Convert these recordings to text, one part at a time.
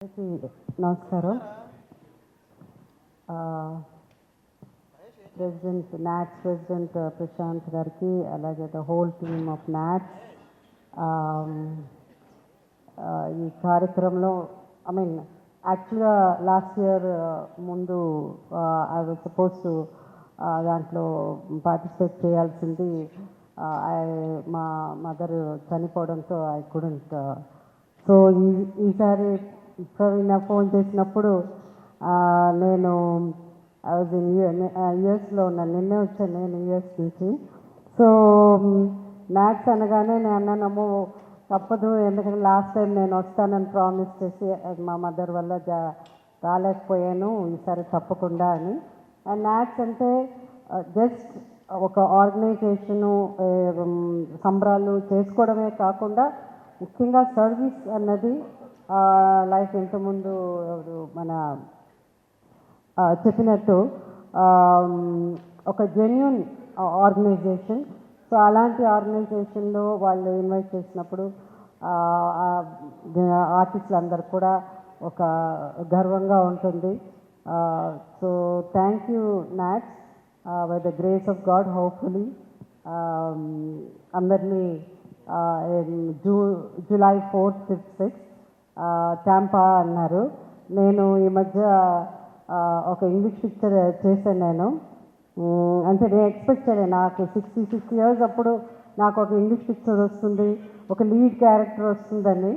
నమస్కారం. President NATS president Prashanth గారికి, అలాగే the whole team of NATS ఈ కార్యక్రమంలో యాక్చువల్గా లాస్ట్ ఇయర్ ముందు ఐ వాజ్ సపోజ్ టు దాంట్లో పార్టిసిపేట్ చేయాల్సింది. మా మదర్ చనిపోవడంతో ఐ కుడెంట్. సో ఈసారి ప్రవీణ ఫోన్ చేసినప్పుడు నేను ఐ వాజ్ ఇన్ యుఎస్లో ఉన్నాను. నిన్నే వచ్చాను నేను యుఎస్ నుంచి. సో మ్యాథ్స్ అనగానే నేను అన్నానమ్మో తప్పదు, ఎందుకంటే లాస్ట్ టైం నేను వస్తానని ప్రామిస్ చేసి మా మదర్ వల్ల రాలేకపోయాను, ఈసారి తప్పకుండా అని. అండ్ మ్యాథ్స్ అంటే జస్ట్ ఒక ఆర్గనైజేషను, సంబరాలు చేసుకోవడమే కాకుండా ముఖ్యంగా సర్వీస్ అన్నది లైక్ ఇంతకుముందు మన చెప్పినట్టు ఒక జెన్యూన్ ఆర్గనైజేషన్. సో అలాంటి ఆర్గనైజేషన్లో వాళ్ళు ఇన్వైట్ చేసినప్పుడు ఆర్టిస్టులు అందరు కూడా ఒక గర్వంగా ఉంటుంది. So thank you NATS. By the grace of God hopefully అందరినీ July 4th, 5th, 6th Tampa అన్నారు. నేను ఈ మధ్య ఒక ఇంగ్లీష్ పిక్చర్ చేశాను నేను. అంటే నేను ఎక్స్పెక్ట్ చేయలేదు, నాకు 66 years అప్పుడు నాకు ఒక ఇంగ్లీష్ పిక్చర్ వస్తుంది, ఒక లీడ్ క్యారెక్టర్ వస్తుందని.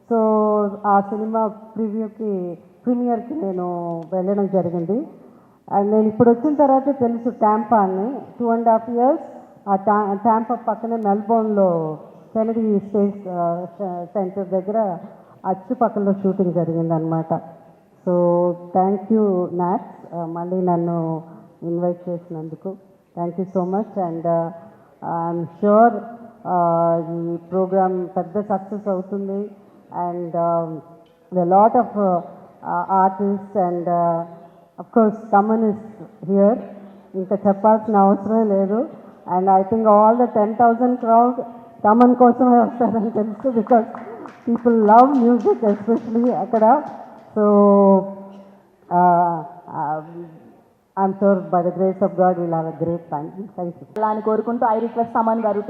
సో ఆ సినిమా ప్రీమియర్కి నేను వెళ్ళడం జరిగింది. అండ్ నేను ఇప్పుడు వచ్చిన తర్వాత తెలుసు టాంపా అని. 2.5 years ఆ టాంపా పక్కనే మెల్బోర్న్లో కెనడీ స్పేస్ సెంటర్ దగ్గర అచ్చుపక్కలో షూటింగ్ జరిగిందనమాట. సో థ్యాంక్ యూ నాట్స్, మళ్ళీ నన్ను ఇన్వైట్ చేసినందుకు thank you so much. And I'm sure ఈ ప్రోగ్రామ్ పెద్ద సక్సెస్ అవుతుంది. And the lot of artist and of course Thaman is here, ఇంకా చెప్పాల్సిన అవసరం లేదు. And I think all the 10,000 crowd Thaman కోసమే వస్తారని తెలుసు, because people love music especially అక్కడ. So I'm sure by the grace of God will have a great time. Thank you. అలా అని కోరుకుంటూ ఐ రిక్వెస్ట్ తమన్ గారు